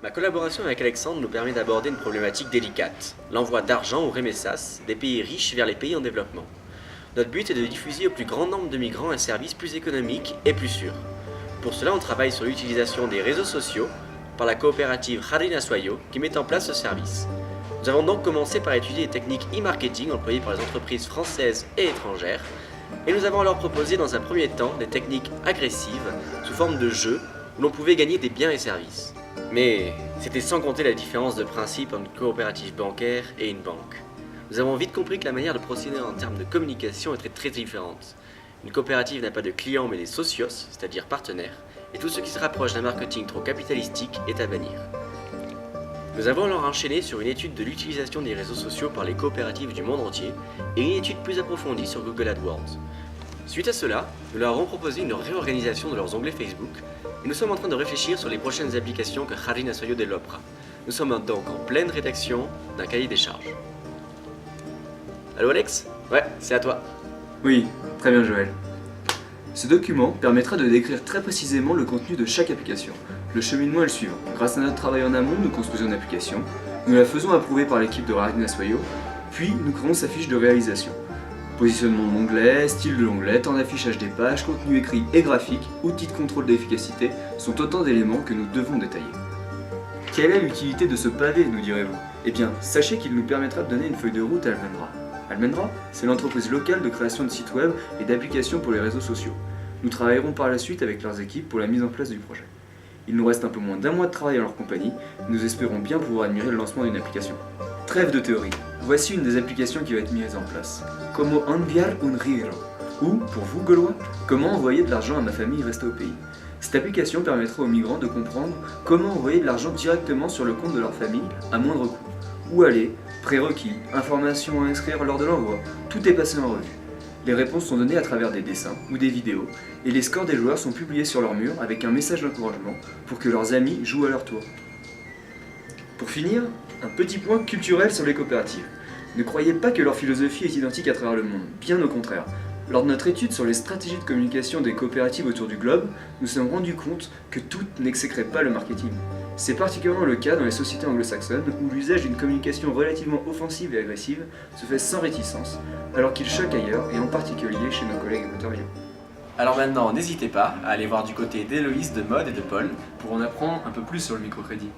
Ma collaboration avec Alexandre nous permet d'aborder une problématique délicate, l'envoi d'argent ou remessas des pays riches vers les pays en développement. Notre but est de diffuser au plus grand nombre de migrants un service plus économique et plus sûr. Pour cela, on travaille sur l'utilisation des réseaux sociaux par la coopérative Harina Soyo qui met en place ce service. Nous avons donc commencé par étudier les techniques e-marketing employées par les entreprises françaises et étrangères, et nous avons alors proposé dans un premier temps des techniques agressives sous forme de jeux où l'on pouvait gagner des biens et services. Mais c'était sans compter la différence de principe entre une coopérative bancaire et une banque. Nous avons vite compris que la manière de procéder en termes de communication était très différente. Une coopérative n'a pas de clients mais des socios, c'est-à-dire partenaires, et tout ce qui se rapproche d'un marketing trop capitalistique est à bannir. Nous avons alors enchaîné sur une étude de l'utilisation des réseaux sociaux par les coopératives du monde entier et une étude plus approfondie sur Google AdWords. Suite à cela, nous leur avons proposé une réorganisation de leurs onglets Facebook et nous sommes en train de réfléchir sur les prochaines applications que Harina Soyo développera. Nous sommes donc en pleine rédaction d'un cahier des charges. Allô Alex? Ouais, c'est à toi. Oui, très bien Joël. Ce document permettra de décrire très précisément le contenu de chaque application. Le cheminement est le suivant. Grâce à notre travail en amont, nous construisons une application, nous la faisons approuver par l'équipe de Harina Soyo, puis nous créons sa fiche de réalisation. Positionnement de l'onglet, style de l'onglet, temps d'affichage des pages, contenu écrit et graphique, outils de contrôle d'efficacité sont autant d'éléments que nous devons détailler. Quelle est l'utilité de ce pavé, nous direz-vous? Eh bien, sachez qu'il nous permettra de donner une feuille de route à Almendra. Almendra, c'est l'entreprise locale de création de sites web et d'applications pour les réseaux sociaux. Nous travaillerons par la suite avec leurs équipes pour la mise en place du projet. Il nous reste un peu moins d'un mois de travail en leur compagnie, nous espérons bien pouvoir admirer le lancement d'une application. Trêve de théorie, voici une des applications qui va être mise en place. Como enviar un giro, ou, pour vous Gaulois, comment envoyer de l'argent à ma famille restée au pays. Cette application permettra aux migrants de comprendre comment envoyer de l'argent directement sur le compte de leur famille à moindre coût. Où aller, prérequis, informations à inscrire lors de l'envoi, tout est passé en revue. Les réponses sont données à travers des dessins ou des vidéos, et les scores des joueurs sont publiés sur leur mur avec un message d'encouragement pour que leurs amis jouent à leur tour. Pour finir, un petit point culturel sur les coopératives. Ne croyez pas que leur philosophie est identique à travers le monde, bien au contraire. Lors de notre étude sur les stratégies de communication des coopératives autour du globe, nous nous sommes rendus compte que toutes n'exécraient pas le marketing. C'est particulièrement le cas dans les sociétés anglo-saxonnes où l'usage d'une communication relativement offensive et agressive se fait sans réticence, alors qu'il choque ailleurs et en particulier chez nos collègues équatoriens. Alors maintenant, n'hésitez pas à aller voir du côté d'Héloïse, de Maud et de Paul Pour en apprendre un peu plus sur le microcrédit.